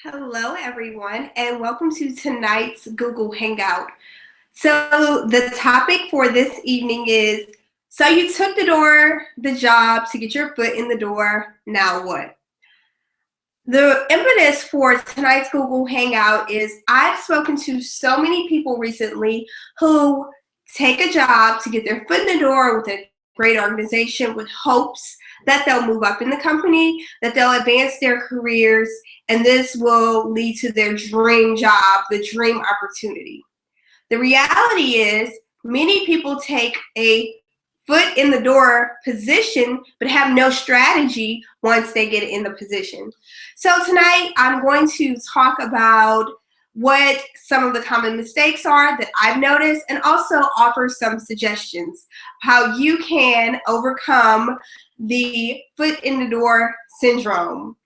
Hello, everyone, and welcome to tonight's Google Hangout. So the topic for this evening is, so you took the job to get your foot in the door, now what? The impetus for tonight's Google Hangout is I've spoken to so many people recently who take a job to get their foot in the door with a great organization with hopes that they'll move up in the company, that they'll advance their careers, and this will lead to their dream job, the dream opportunity. The reality is many people take a foot in the door position but have no strategy once they get in the position. So tonight I'm going to talk about what some of the common mistakes are that I've noticed and also offer some suggestions how you can overcome the foot in the door syndrome.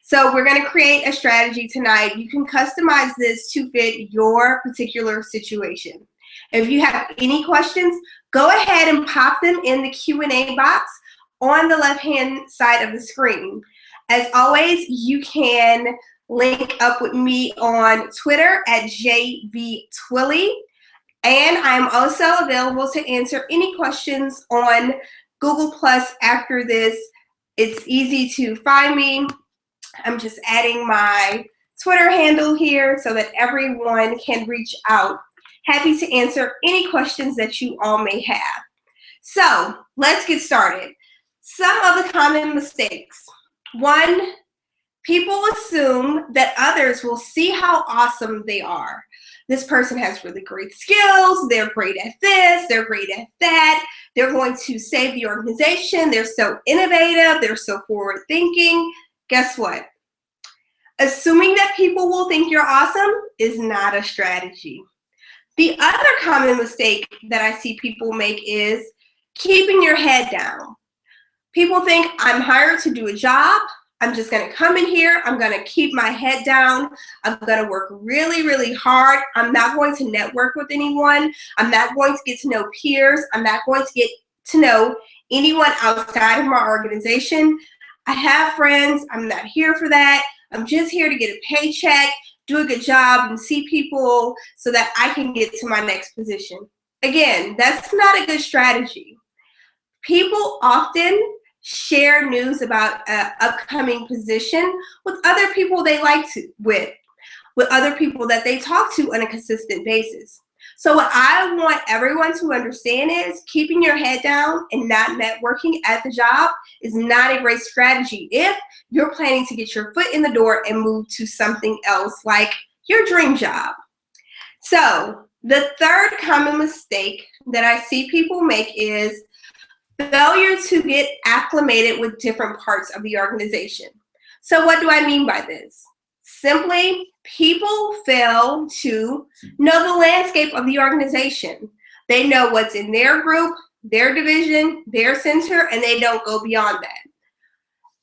So we're going to create a strategy tonight. You can customize this to fit your particular situation. If you have any questions, go ahead and pop them in the Q&A box on the left-hand side of the screen. As always, you can link up with me on Twitter at JVTwilly, and I'm also available to answer any questions on Google Plus after this. It's easy to find me. I'm just adding my Twitter handle here so that everyone can reach out. Happy to answer any questions that you all may have. So let's get started. Some of the common mistakes. One, people assume that others will see how awesome they are. This person has really great skills. They're great at this. They're great at that. They're going to save the organization. They're so innovative. They're so forward thinking. Guess what? Assuming that people will think you're awesome is not a strategy. The other common mistake that I see people make is keeping your head down. People think I'm hired to do a job. I'm just going to come in here. I'm going to keep my head down. I'm going to work really, really hard. I'm not going to network with anyone. I'm not going to get to know peers. I'm not going to get to know anyone outside of my organization. I have friends. I'm not here for that. I'm just here to get a paycheck, do a good job, and see people so that I can get to my next position. Again, that's not a good strategy. People often share news about an upcoming position with other people they like to, with other people that they talk to on a consistent basis. So what I want everyone to understand is keeping your head down and not networking at the job is not a great strategy if you're planning to get your foot in the door and move to something else like your dream job. So the third common mistake that I see people make is failure to get acclimated with different parts of the organization. So what do I mean by this? Simply, people fail to know the landscape of the organization. They know what's in their group, their division, their center, and they don't go beyond that.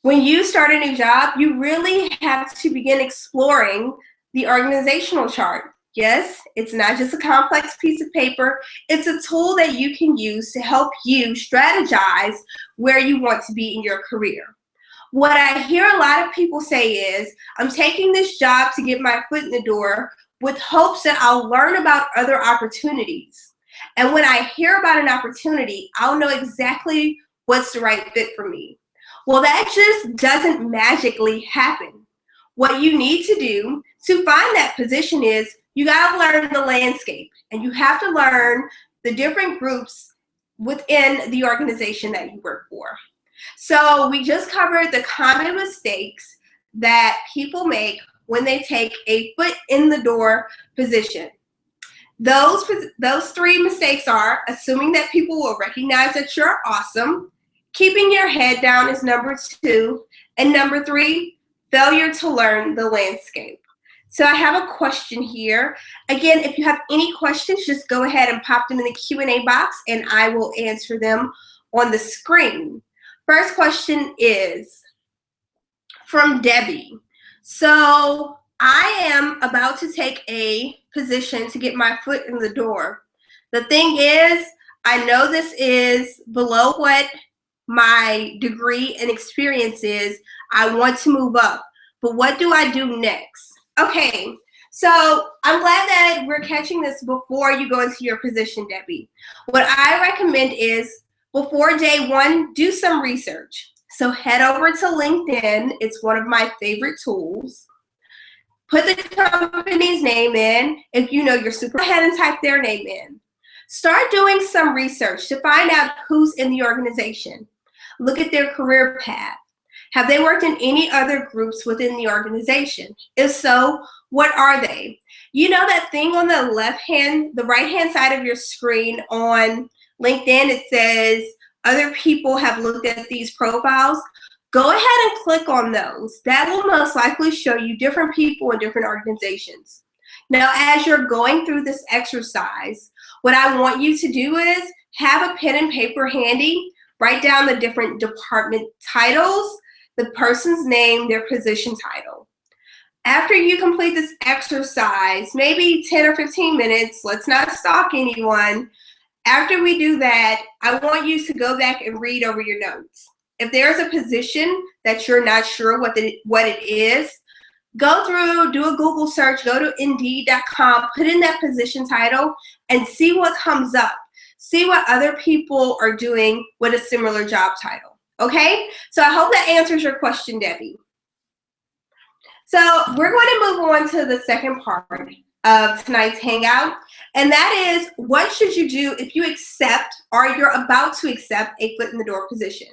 When you start a new job, you really have to begin exploring the organizational chart. Yes, it's not just a complex piece of paper. It's a tool that you can use to help you strategize where you want to be in your career. What I hear a lot of people say is, I'm taking this job to get my foot in the door with hopes that I'll learn about other opportunities. And when I hear about an opportunity, I'll know exactly what's the right fit for me. Well, that just doesn't magically happen. What you need to do to find that position is you got to learn the landscape, and you have to learn the different groups within the organization that you work for. So we just covered the common mistakes that people make when they take a foot in the door position. Those three mistakes are assuming that people will recognize that you're awesome, keeping your head down is number 2, and number 3, failure to learn the landscape. So I have a question here. Again, if you have any questions, just go ahead and pop them in the Q&A box and I will answer them on the screen. First question is from Debbie. So I am about to take a position to get my foot in the door. The thing is, I know this is below what my degree and experience is. I want to move up, but what do I do next? Okay, so I'm glad that we're catching this before you go into your position, Debbie. What I recommend is before day one, do some research. So head over to LinkedIn. It's one of my favorite tools. Put the company's name in. If you know your super, go ahead and type their name in. Start doing some research to find out who's in the organization. Look at their career path. Have they worked in any other groups within the organization? If so, what are they? You know that thing on the the right-hand side of your screen on LinkedIn, it says other people have looked at these profiles. Go ahead and click on those. That will most likely show you different people in different organizations. Now, as you're going through this exercise, what I want you to do is have a pen and paper handy, write down the different department titles, the person's name, their position title. After you complete this exercise, maybe 10 or 15 minutes, let's not stalk anyone. After we do that, I want you to go back and read over your notes. If there's a position that you're not sure what it is, go through, do a Google search, go to Indeed.com, put in that position title, and see what comes up. See what other people are doing with a similar job title. Okay? So I hope that answers your question, Debbie. So we're going to move on to the second part of tonight's hangout, and that is, what should you do if you accept or you're about to accept a foot in the door position?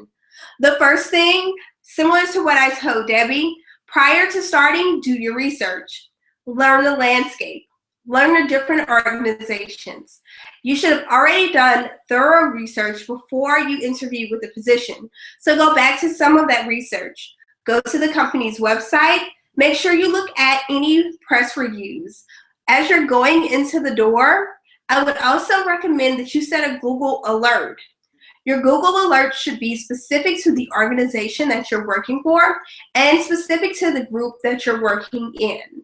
The first thing, similar to what I told Debbie, prior to starting, do your research. Learn the landscape. Learn the different organizations. You should have already done thorough research before you interview with the position. So go back to some of that research. Go to the company's website. Make sure you look at any press reviews. As you're going into the door, I would also recommend that you set a Google alert. Your Google alert should be specific to the organization that you're working for and specific to the group that you're working in.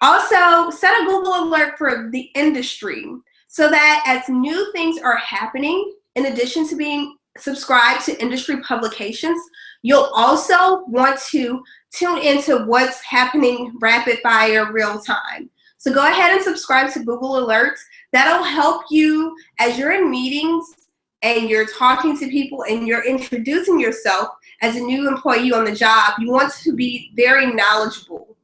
Also, set a Google alert for the industry so that as new things are happening, in addition to being subscribed to industry publications, you'll also want to tune into what's happening rapid fire real time. So go ahead and subscribe to Google Alerts. That'll help you as you're in meetings and you're talking to people and you're introducing yourself as a new employee on the job. You want to be very knowledgeable.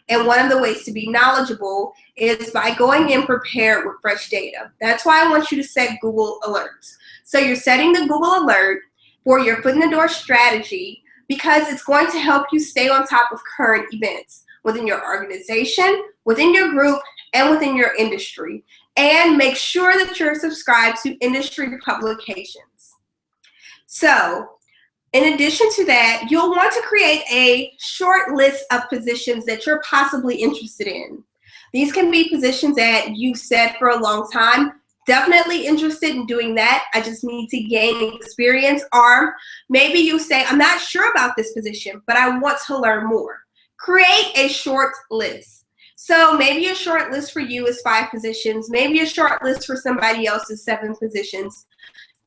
And one of the ways to be knowledgeable is by going in prepared with fresh data. That's why I want you to set Google Alerts. So you're setting the Google Alert for your foot in the door strategy because it's going to help you stay on top of current events within your organization, within your group, and within your industry. And make sure that you're subscribed to industry publications. So, in addition to that, you'll want to create a short list of positions that you're possibly interested in. These can be positions that you've said for a long time, definitely interested in doing that. I just need to gain experience. Or maybe you say, I'm not sure about this position, but I want to learn more. Create a short list. So maybe a short list for you is 5 positions. Maybe a short list for somebody else is 7 positions.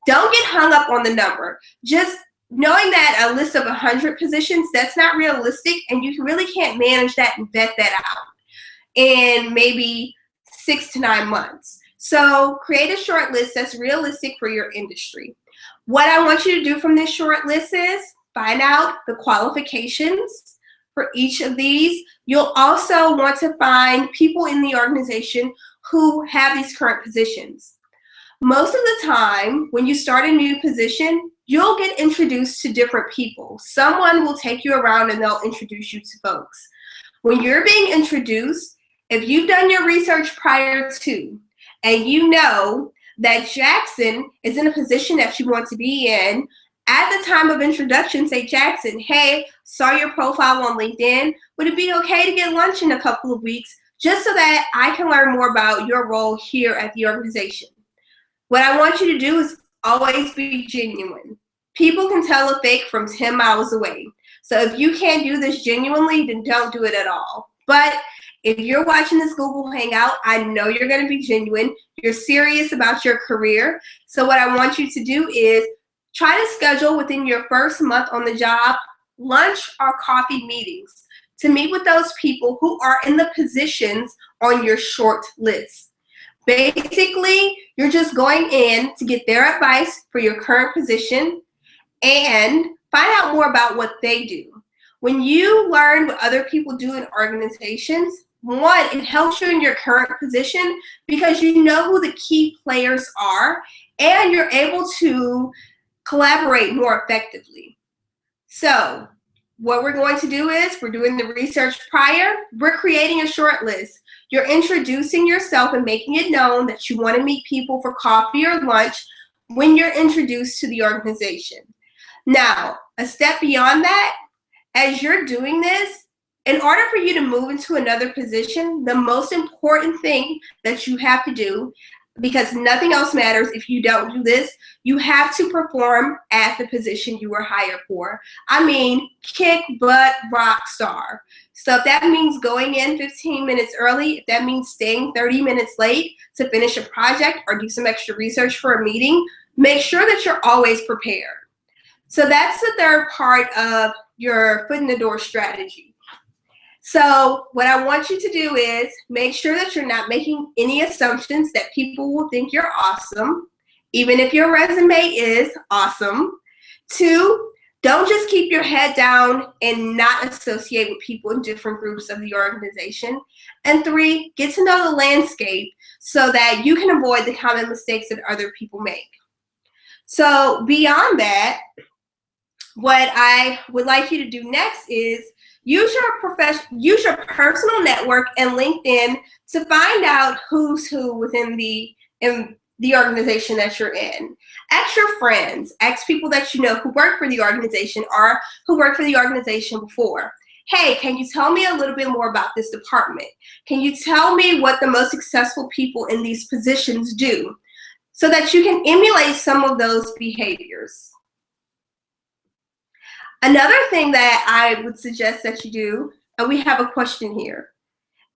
Don't get hung up on the number. Just knowing that a list of 100 positions, that's not realistic, and you really can't manage that and vet that out in maybe 6 to 9 months. So create a short list that's realistic for your industry. What I want you to do from this short list is find out the qualifications for each of these. You'll also want to find people in the organization who have these current positions. Most of the time, when you start a new position, you'll get introduced to different people. Someone will take you around and they'll introduce you to folks. When you're being introduced, if you've done your research prior to, and you know that Jackson is in a position that you want to be in, at the time of introduction, say, Jackson, hey, saw your profile on LinkedIn. Would it be okay to get lunch in a couple of weeks just so that I can learn more about your role here at the organization? What I want you to do is always be genuine. People can tell a fake from 10 miles away. So if you can't do this genuinely, then don't do it at all. But if you're watching this Google Hangout, I know you're going to be genuine. You're serious about your career. So what I want you to do is try to schedule within your first month on the job lunch or coffee meetings to meet with those people who are in the positions on your short list. Basically, you're just going in to get their advice for your current position and find out more about what they do. When you learn what other people do in organizations, one, it helps you in your current position because you know who the key players are and you're able to collaborate more effectively. So what we're going to do is we're doing the research prior. We're creating a short list. You're introducing yourself and making it known that you want to meet people for coffee or lunch when you're introduced to the organization. Now, a step beyond that, as you're doing this, in order for you to move into another position, the most important thing that you have to do, because nothing else matters if you don't do this, you have to perform at the position you were hired for. I mean, kick butt, rock star. So if that means going in 15 minutes early, if that means staying 30 minutes late to finish a project or do some extra research for a meeting, make sure that you're always prepared. So that's the third part of your foot in the door strategy. So what I want you to do is make sure that you're not making any assumptions that people will think you're awesome, even if your resume is awesome. 2, don't just keep your head down and not associate with people in different groups of the organization. And 3, get to know the landscape so that you can avoid the common mistakes that other people make. So beyond that, what I would like you to do next is use your personal network and LinkedIn to find out who's who within the organization that you're in. Ask your friends, ask people that you know who work for the organization or who worked for the organization before. Hey, can you tell me a little bit more about this department? Can you tell me what the most successful people in these positions do so that you can emulate some of those behaviors? Another thing that I would suggest that you do, and we have a question here.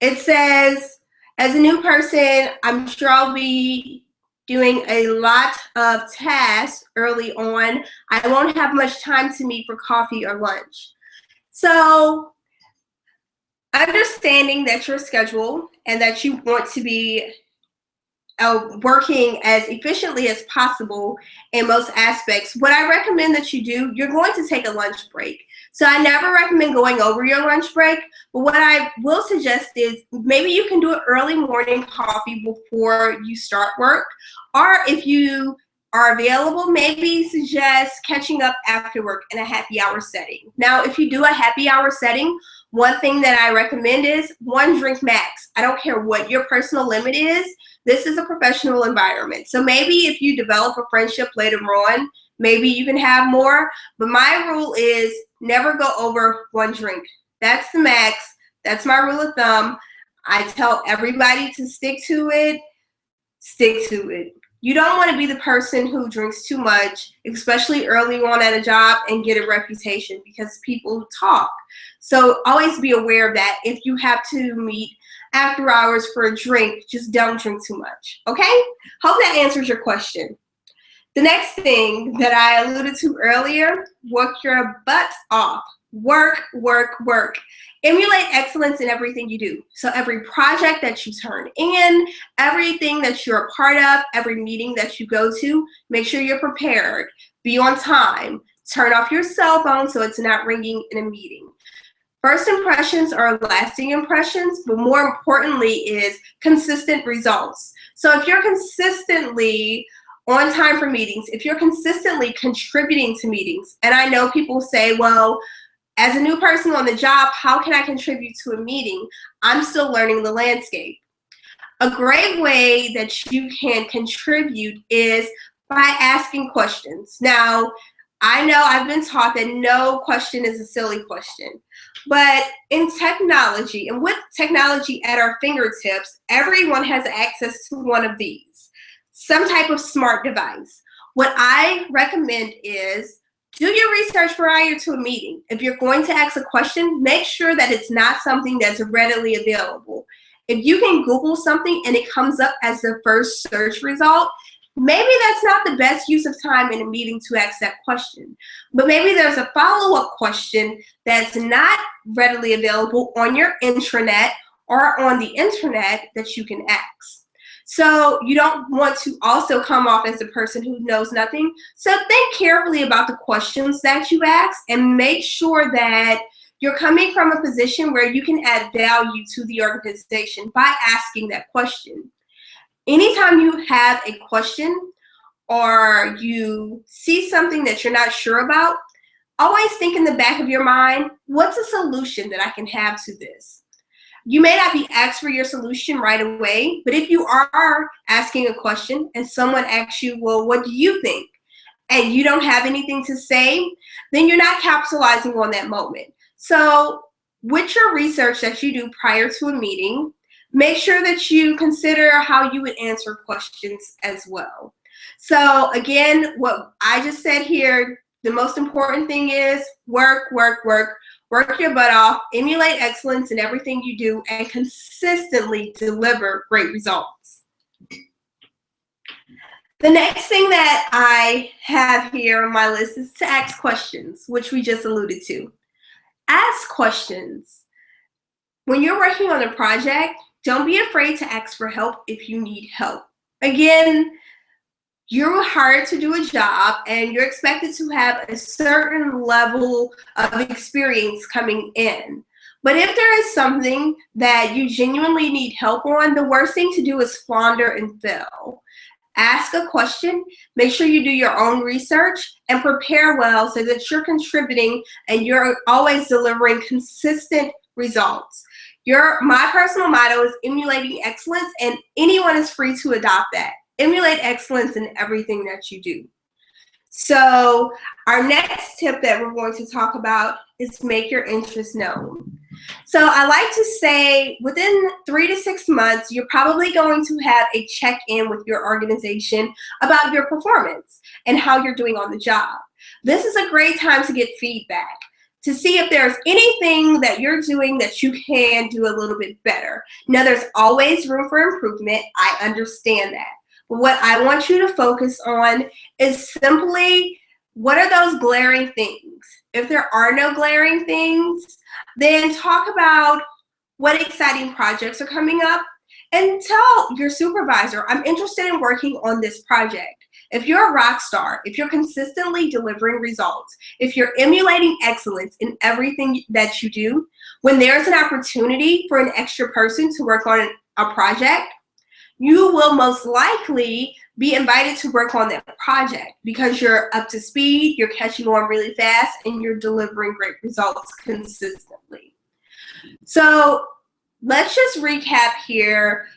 It says, as a new person, I'm sure I'll be doing a lot of tasks early on. I won't have much time to meet for coffee or lunch. So understanding that you're scheduled and that you want to be working as efficiently as possible in most aspects, what I recommend that you do, you're going to take a lunch break. So I never recommend going over your lunch break, but what I will suggest is maybe you can do an early morning coffee before you start work, or if you are available, maybe suggest catching up after work in a happy hour setting. Now, if you do a happy hour setting, one thing that I recommend is 1 drink max. I don't care what your personal limit is. This is a professional environment. So maybe if you develop a friendship later on, maybe you can have more. But my rule is never go over 1 drink. That's the max. That's my rule of thumb. I tell everybody to stick to it. Stick to it. You don't want to be the person who drinks too much, especially early on at a job, and get a reputation because people talk. So always be aware of that. If you have to meet after hours for a drink, just don't drink too much, okay? Hope that answers your question. The next thing that I alluded to earlier, work your butt off. Work, work, work. Emulate excellence in everything you do. So every project that you turn in, everything that you're a part of, every meeting that you go to, make sure you're prepared. Be on time. Turn off your cell phone so it's not ringing in a meeting. First impressions are lasting impressions, but more importantly is consistent results. So if you're consistently on time for meetings, if you're consistently contributing to meetings, and I know people say, well, as a new person on the job, how can I contribute to a meeting? I'm still learning the landscape. A great way that you can contribute is by asking questions. Now, I know I've been taught that no question is a silly question, but in technology, and with technology at our fingertips, everyone has access to one of these, some type of smart device. What I recommend is do your research prior to a meeting. If you're going to ask a question, make sure that it's not something that's readily available. If you can Google something and it comes up as the first search result, Maybe that's not the best use of time in a meeting to ask that question, but maybe there's a follow-up question that's not readily available on your intranet or on the internet that you can ask. So you don't want to also come off as a person who knows nothing. So think carefully about the questions that you ask and make sure that you're coming from a position where you can add value to the organization by asking that question. Anytime you have a question or you see something that you're not sure about, always think in the back of your mind, what's a solution that I can have to this? You may not be asked for your solution right away, but if you are asking a question and someone asks you, well, what do you think? And you don't have anything to say, then you're not capitalizing on that moment. So with your research that you do prior to a meeting, make sure that you consider how you would answer questions as well. So again, what I just said here, the most important thing is work, work, work. Work your butt off, emulate excellence in everything you do, and consistently deliver great results. The next thing that I have here on my list is to ask questions, which we just alluded to. Ask questions. When you're working on a project, don't be afraid to ask for help if you need help. Again, you're hired to do a job and you're expected to have a certain level of experience coming in. But if there is something that you genuinely need help on, the worst thing to do is flounder and fail. Ask a question, make sure you do your own research, and prepare well so that you're contributing and you're always delivering consistent results. My personal motto is emulating excellence, and anyone is free to adopt that. Emulate excellence in everything that you do. So our next tip that we're going to talk about is make your interests known. So I like to say within 3 to 6 months, you're probably going to have a check-in with your organization about your performance and how you're doing on the job. This is a great time to get feedback, to see if there's anything that you're doing that you can do a little bit better. Now, there's always room for improvement. I understand that. But what I want you to focus on is simply, what are those glaring things? If there are no glaring things, then talk about what exciting projects are coming up and tell your supervisor, I'm interested in working on this project. If you're a rock star, if you're consistently delivering results, if you're emulating excellence in everything that you do, when there's an opportunity for an extra person to work on a project, you will most likely be invited to work on that project because you're up to speed, you're catching on really fast, and you're delivering great results consistently. So let's just recap here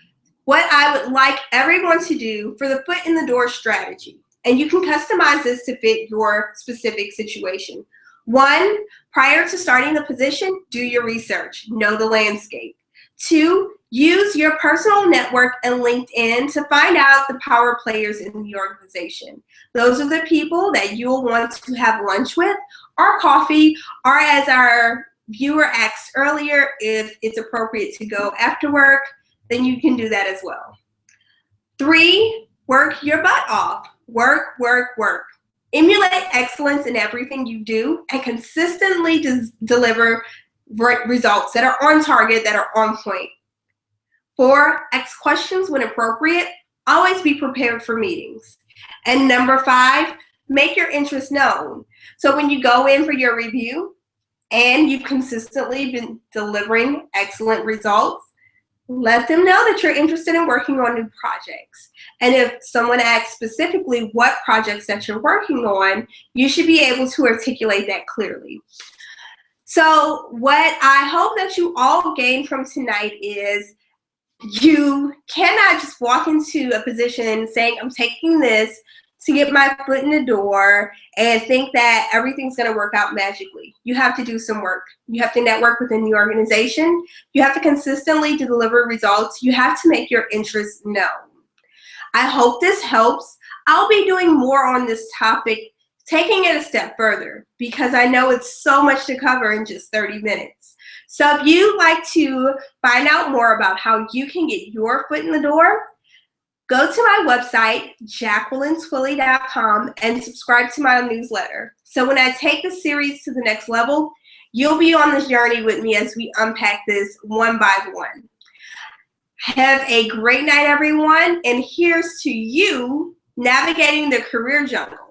what I would like everyone to do for the foot in the door strategy. And you can customize this to fit your specific situation. 1, prior to starting the position, do your research, know the landscape. 2, use your personal network and LinkedIn to find out the power players in the organization. Those are the people that you'll want to have lunch with or coffee, or as our viewer asked earlier, if it's appropriate to go after work, then you can do that as well. 3, work your butt off. Work, work, work. Emulate excellence in everything you do and consistently deliver results that are on target, that are on point. 4, ask questions when appropriate. Always be prepared for meetings. And number 5, make your interests known. So when you go in for your review and you've consistently been delivering excellent results, let them know that you're interested in working on new projects. And if someone asks specifically what projects that you're working on, you should be able to articulate that clearly. So what I hope that you all gain from tonight is you cannot just walk into a position saying, I'm taking this to get my foot in the door and think that everything's going to work out magically. You have to do some work. You have to network within the organization. You have to consistently deliver results. You have to make your interests known. I hope this helps. I'll be doing more on this topic, taking it a step further, because I know it's so much to cover in just 30 minutes. So if you'd like to find out more about how you can get your foot in the door, Go to my website, jacquelinetwilly.com, and subscribe to my newsletter. So when I take the series to the next level, you'll be on this journey with me as we unpack this one by one. Have a great night, everyone, and here's to you navigating the career jungle.